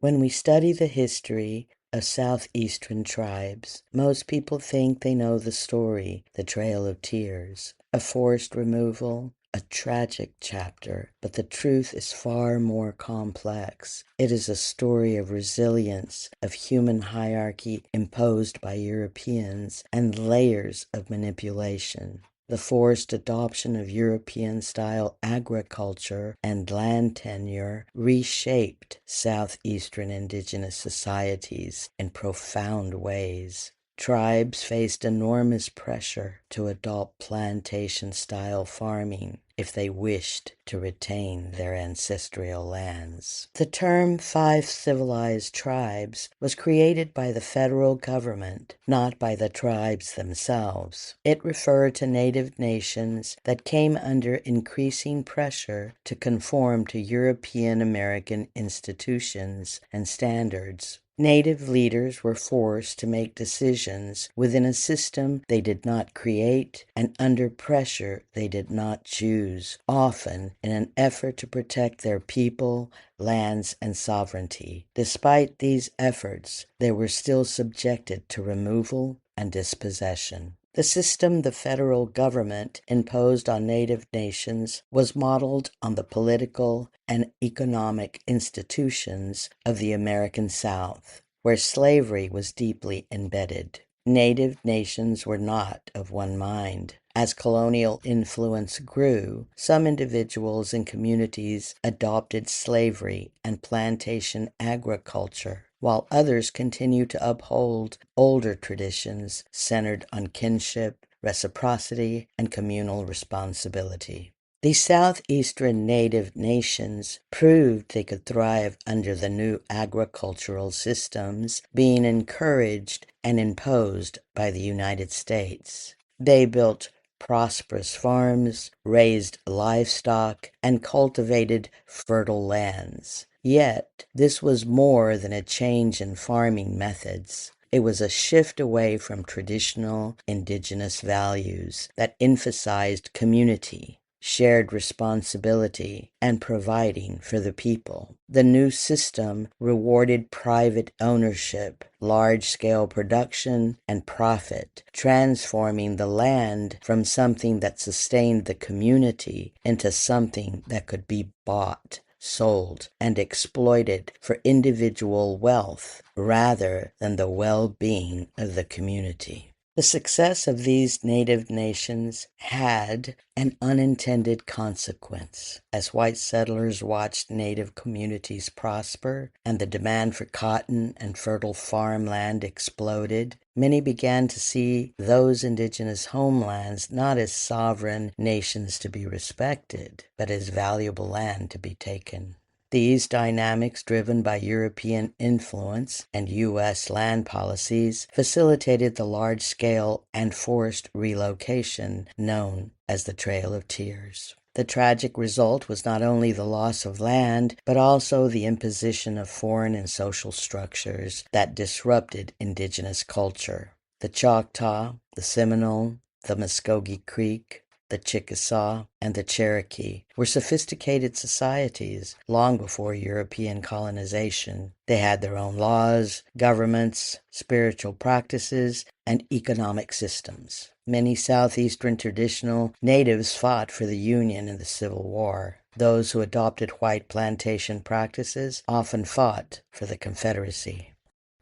When we study the history of southeastern tribes, most people think they know the story, the Trail of Tears, a forced removal, a tragic chapter, but the truth is far more complex. It is a story of resilience, of human hierarchy imposed by Europeans, and layers of manipulation. The forced adoption of European-style agriculture and land tenure reshaped southeastern indigenous societies in profound ways. Tribes faced enormous pressure to adopt plantation-style farming if they wished to retain their ancestral lands. The term five civilized tribes was created by the federal government, not by the tribes themselves. It referred to native nations that came under increasing pressure to conform to European American institutions and standards. Native leaders were forced to make decisions within a system they did not create and under pressure they did not choose, often in an effort to protect their people, lands, and sovereignty. Despite these efforts, they were still subjected to removal and dispossession. The system the federal government imposed on native nations was modeled on the political and economic institutions of the American South, where slavery was deeply embedded. Native nations were not of one mind. As colonial influence grew, some individuals and communities adopted slavery and plantation agriculture, while others continued to uphold older traditions centered on kinship, reciprocity, and communal responsibility. The southeastern native nations proved they could thrive under the new agricultural systems being encouraged and imposed by the United States. They built prosperous farms, raised livestock, and cultivated fertile lands. Yet, this was more than a change in farming methods. It was a shift away from traditional indigenous values that emphasized community, shared responsibility, and providing for the people. The new system rewarded private ownership, large-scale production, and profit, transforming the land from something that sustained the community into something that could be bought, sold, and exploited for individual wealth rather than the well-being of the community. The success of these native nations had an unintended consequence. As white settlers watched native communities prosper and the demand for cotton and fertile farmland exploded, many began to see those indigenous homelands not as sovereign nations to be respected, but as valuable land to be taken. These dynamics, driven by European influence and U.S. land policies, facilitated the large-scale and forced relocation known as the Trail of Tears. The tragic result was not only the loss of land, but also the imposition of foreign and social structures that disrupted indigenous culture. The Choctaw, the Seminole, the Muscogee Creek, the Chickasaw, and the Cherokee were sophisticated societies long before European colonization. They had their own laws, governments, spiritual practices, and economic systems. Many southeastern traditional natives fought for the Union in the Civil War. Those who adopted white plantation practices often fought for the Confederacy.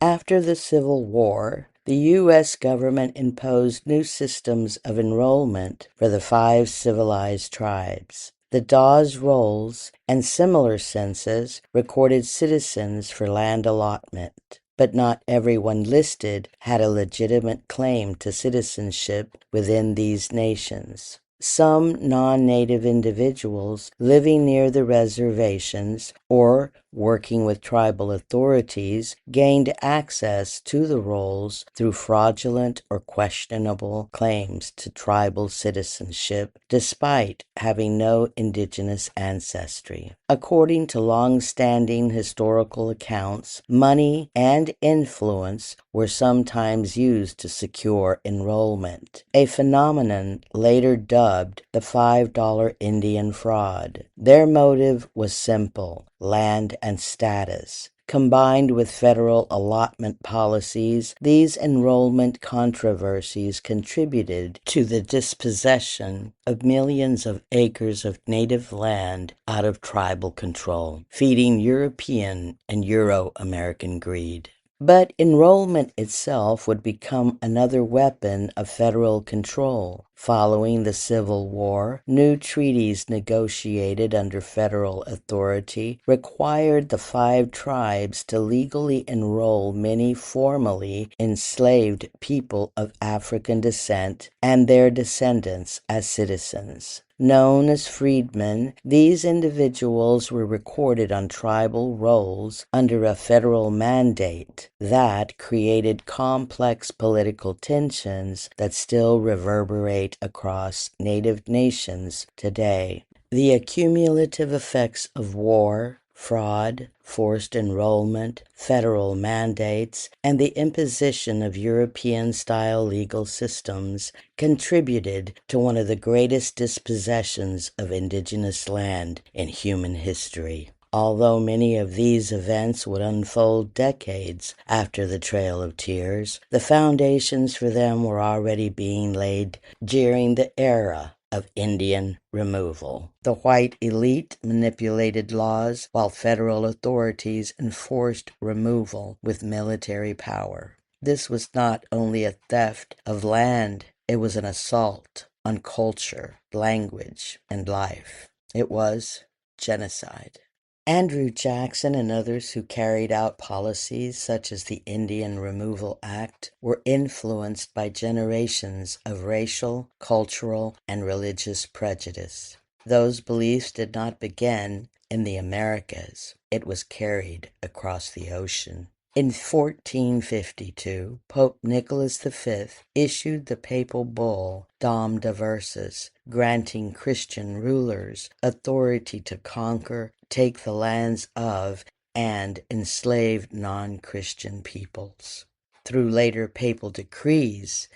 After the Civil War, the U.S. government imposed new systems of enrollment for the five civilized tribes. The Dawes Rolls and similar census recorded citizens for land allotment, but not everyone listed had a legitimate claim to citizenship within these nations. Some non-native individuals living near the reservations or working with tribal authorities gained access to the rolls through fraudulent or questionable claims to tribal citizenship despite having no indigenous ancestry. According to long-standing historical accounts, money and influence were sometimes used to secure enrollment, a phenomenon later dubbed the $5 Indian fraud. Their motive was simple: land and status. Combined with federal allotment policies, these enrollment controversies contributed to the dispossession of millions of acres of native land out of tribal control, feeding European and Euro-American greed. But enrollment itself would become another weapon of federal control. Following the Civil War, new treaties negotiated under federal authority required the 5 tribes to legally enroll many formerly enslaved people of African descent and their descendants as citizens. Known as freedmen, these individuals were recorded on tribal rolls under a federal mandate that created complex political tensions that still reverberate across Native nations today. The accumulative effects of war, fraud, forced enrollment, federal mandates, and the imposition of European-style legal systems contributed to one of the greatest dispossessions of indigenous land in human history. Although many of these events would unfold decades after the Trail of Tears, the foundations for them were already being laid during the era of Indian removal. The white elite manipulated laws while federal authorities enforced removal with military power. This was not only a theft of land, it was an assault on culture, language, and life. It was genocide. Andrew Jackson and others who carried out policies such as the Indian Removal Act were influenced by generations of racial, cultural, and religious prejudice. Those beliefs did not begin in the Americas. It was carried across the ocean. In 1452, Pope Nicholas V issued the papal bull Dom Diversas, granting Christian rulers authority to conquer, take the lands of, and enslave non-Christian peoples. Through later papal decrees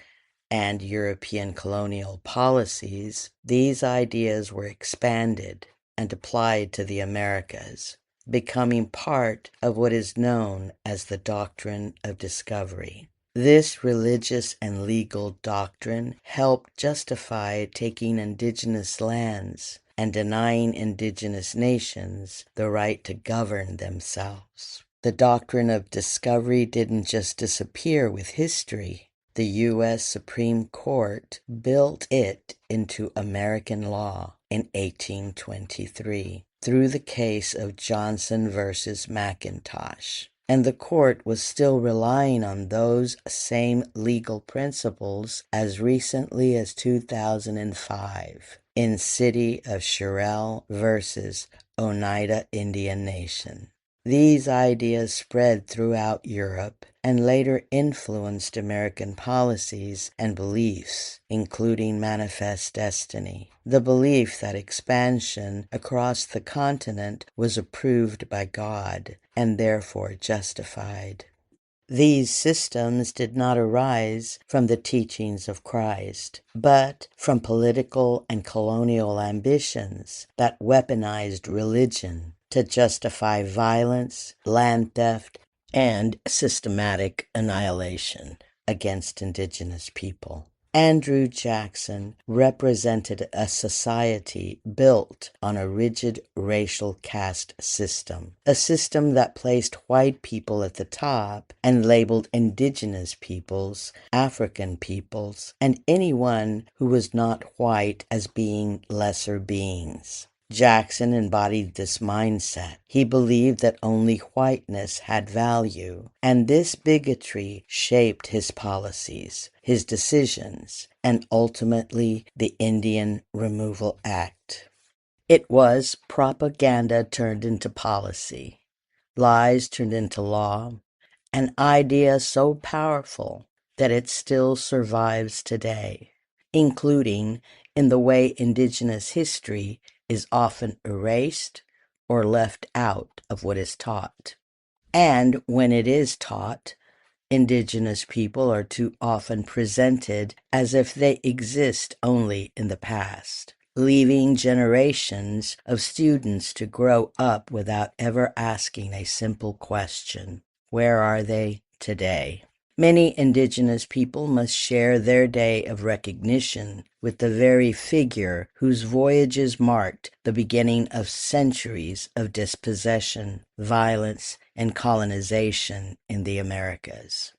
and European colonial policies, these ideas were expanded and applied to the Americas, becoming part of what is known as the doctrine of discovery. This religious and legal doctrine helped justify taking indigenous lands and denying indigenous nations the right to govern themselves. The doctrine of discovery didn't just disappear with history. The U.S. Supreme Court built it into American law in 1823 through the case of Johnson versus McIntosh. And the court was still relying on those same legal principles as recently as 2005 in City of Sherrill versus Oneida Indian Nation. These ideas spread throughout Europe and later influenced American policies and beliefs, including Manifest Destiny, the belief that expansion across the continent was approved by God and therefore justified. These systems did not arise from the teachings of Christ, but from political and colonial ambitions that weaponized religion to justify violence, land theft, and systematic annihilation against indigenous people. Andrew Jackson represented a society built on a rigid racial caste system, a system that placed white people at the top and labeled indigenous peoples, African peoples, and anyone who was not white as being lesser beings. Jackson embodied this mindset. He believed that only whiteness had value, and this bigotry shaped his policies, his decisions, and ultimately the Indian Removal Act. It was propaganda turned into policy, lies turned into law, an idea so powerful that it still survives today, including in the way indigenous history is often erased or left out of what is taught. And when it is taught, indigenous people are too often presented as if they exist only in the past. leaving generations of students to grow up without ever asking a simple question: where are they today? Many Indigenous people must share their day of recognition with the very figure whose voyages marked the beginning of centuries of dispossession, violence, and colonization in the Americas.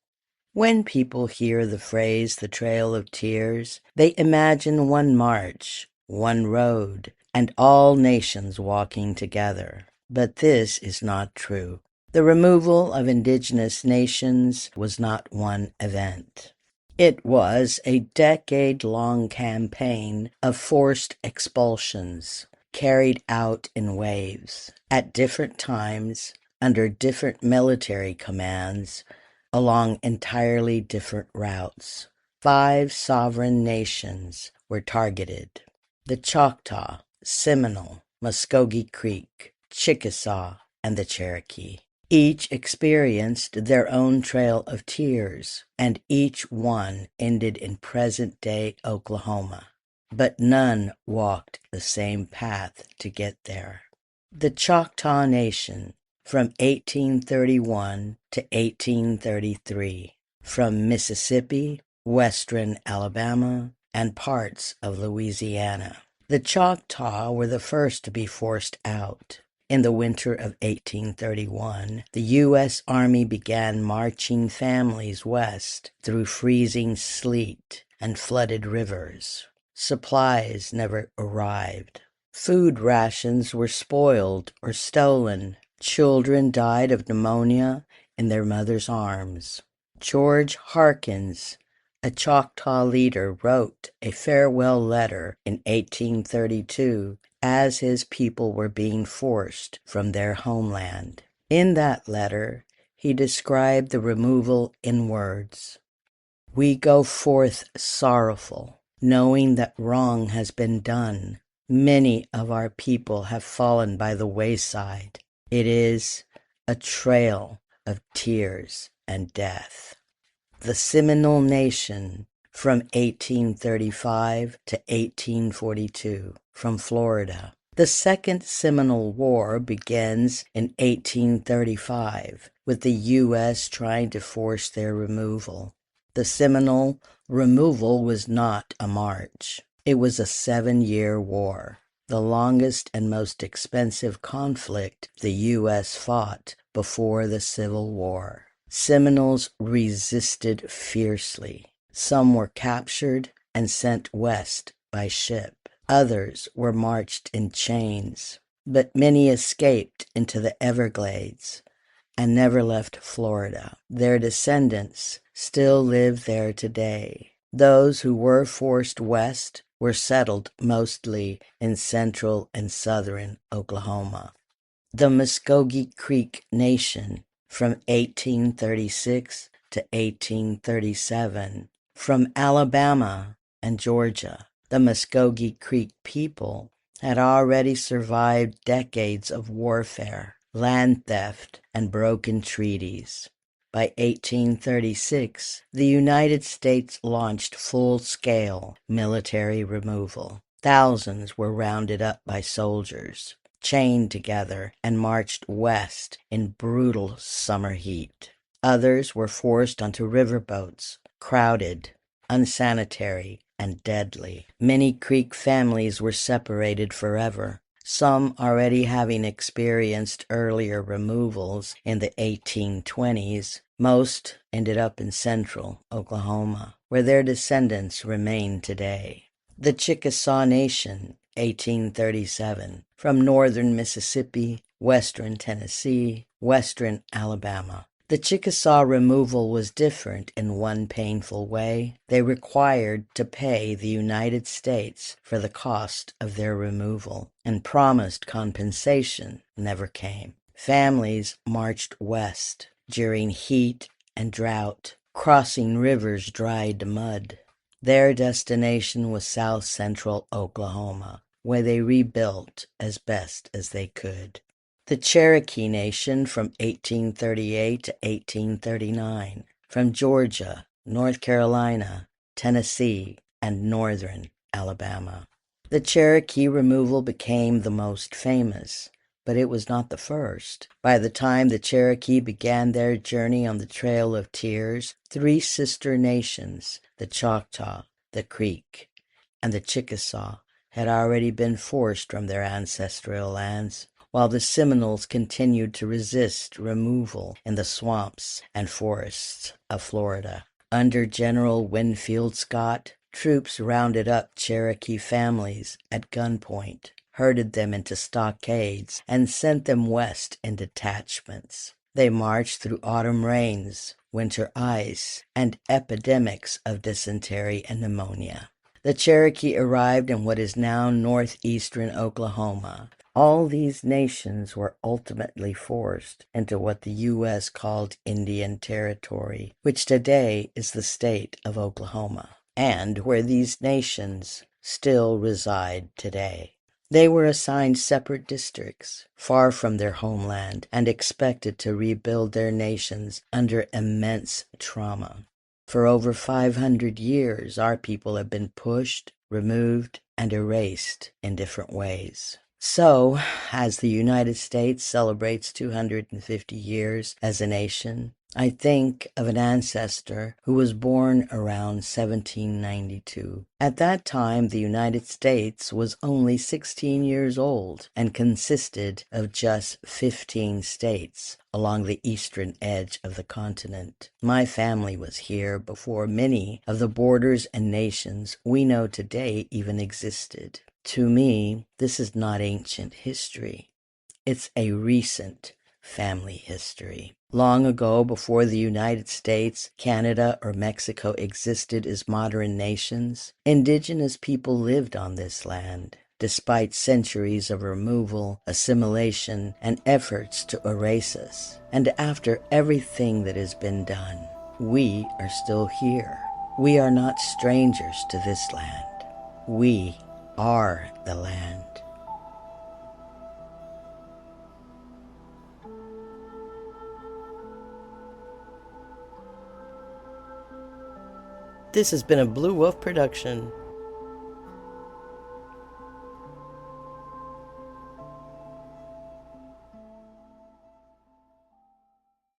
When people hear the phrase "the Trail of Tears," they imagine one march, one road, and all nations walking together. But this is not true. The removal of indigenous nations was not one event. It was a decade-long campaign of forced expulsions, carried out in waves, at different times, under different military commands, along entirely different routes. 5 sovereign nations were targeted: the Choctaw, Seminole, Muscogee Creek, Chickasaw, and the Cherokee. Each experienced their own trail of tears, and each one ended in present-day Oklahoma. But none walked the same path to get there. The Choctaw Nation, from 1831 to 1833, from Mississippi, western Alabama, and parts of Louisiana. The Choctaw were the first to be forced out. In the winter of 1831, the U.S. Army began marching families west through freezing sleet and flooded rivers. Supplies never arrived. Food rations were spoiled or stolen. Children died of pneumonia in their mother's arms. George Harkins, a Choctaw leader, wrote a farewell letter in 1832 as his people were being forced from their homeland. In that letter, he described the removal in words: "We go forth sorrowful, knowing that wrong has been done. Many of our people have fallen by the wayside. It is a trail of tears and death." The Seminole Nation, from 1835 to 1842, from Florida. The Second Seminole War begins in 1835, with the U.S. trying to force their removal. The Seminole removal was not a march. It was a 7-year war, the longest and most expensive conflict the U.S. fought before the Civil War. Seminoles resisted fiercely. Some were captured and sent west by ship. Others were marched in chains, but many escaped into the Everglades and never left Florida. Their descendants still live there today. Those who were forced west were settled mostly in central and southern Oklahoma. The Muscogee Creek Nation, from 1836 to 1837, from Alabama and Georgia. The Muscogee Creek people had already survived decades of warfare, land theft, and broken treaties. By 1836, the United States launched full-scale military removal. Thousands were rounded up by soldiers, chained together, and marched west in brutal summer heat. Others were forced onto riverboats, crowded, unsanitary, and deadly. Many Creek families were separated forever, some already having experienced earlier removals in the 1820s. Most ended up in central Oklahoma, where their descendants remain today. The Chickasaw Nation, 1837, from northern Mississippi, western Tennessee, western Alabama. The Chickasaw removal was different in one painful way. They required to pay the United States for the cost of their removal, and promised compensation never came. Families marched west during heat and drought, crossing rivers dried to mud. Their destination was south-central Oklahoma, where they rebuilt as best as they could. The Cherokee Nation, from 1838 to 1839, from Georgia, North Carolina, Tennessee, and northern Alabama. The Cherokee removal became the most famous, but it was not the first. By the time the Cherokee began their journey on the Trail of Tears, three sister nations, the Choctaw, the Creek, and the Chickasaw, had already been forced from their ancestral lands, while the Seminoles continued to resist removal in the swamps and forests of Florida. Under General Winfield Scott, troops rounded up Cherokee families at gunpoint, herded them into stockades, and sent them west in detachments. They marched through autumn rains, winter ice, and epidemics of dysentery and pneumonia. The Cherokee arrived in what is now northeastern Oklahoma. All these nations were ultimately forced into what the U.S. called Indian Territory, which today is the state of Oklahoma, and where these nations still reside today. They were assigned separate districts, far from their homeland, and expected to rebuild their nations under immense trauma. For over 500 years, our people have been pushed, removed, and erased in different ways. So, as the United States celebrates 250 years as a nation, I think of an ancestor who was born around 1792. At that time, the United States was only 16 years old and consisted of just 15 states along the eastern edge of the continent. My family was here before many of the borders and nations we know today even existed. To me, this is not ancient history. It's a recent family history. Long ago, before the United States, Canada, or Mexico existed as modern nations, Indigenous people lived on this land. Despite centuries of removal, assimilation, and efforts to erase us, and after everything that has been done, we are still here. We are not strangers to this land. We are the land. This has been a Blue Wolf production.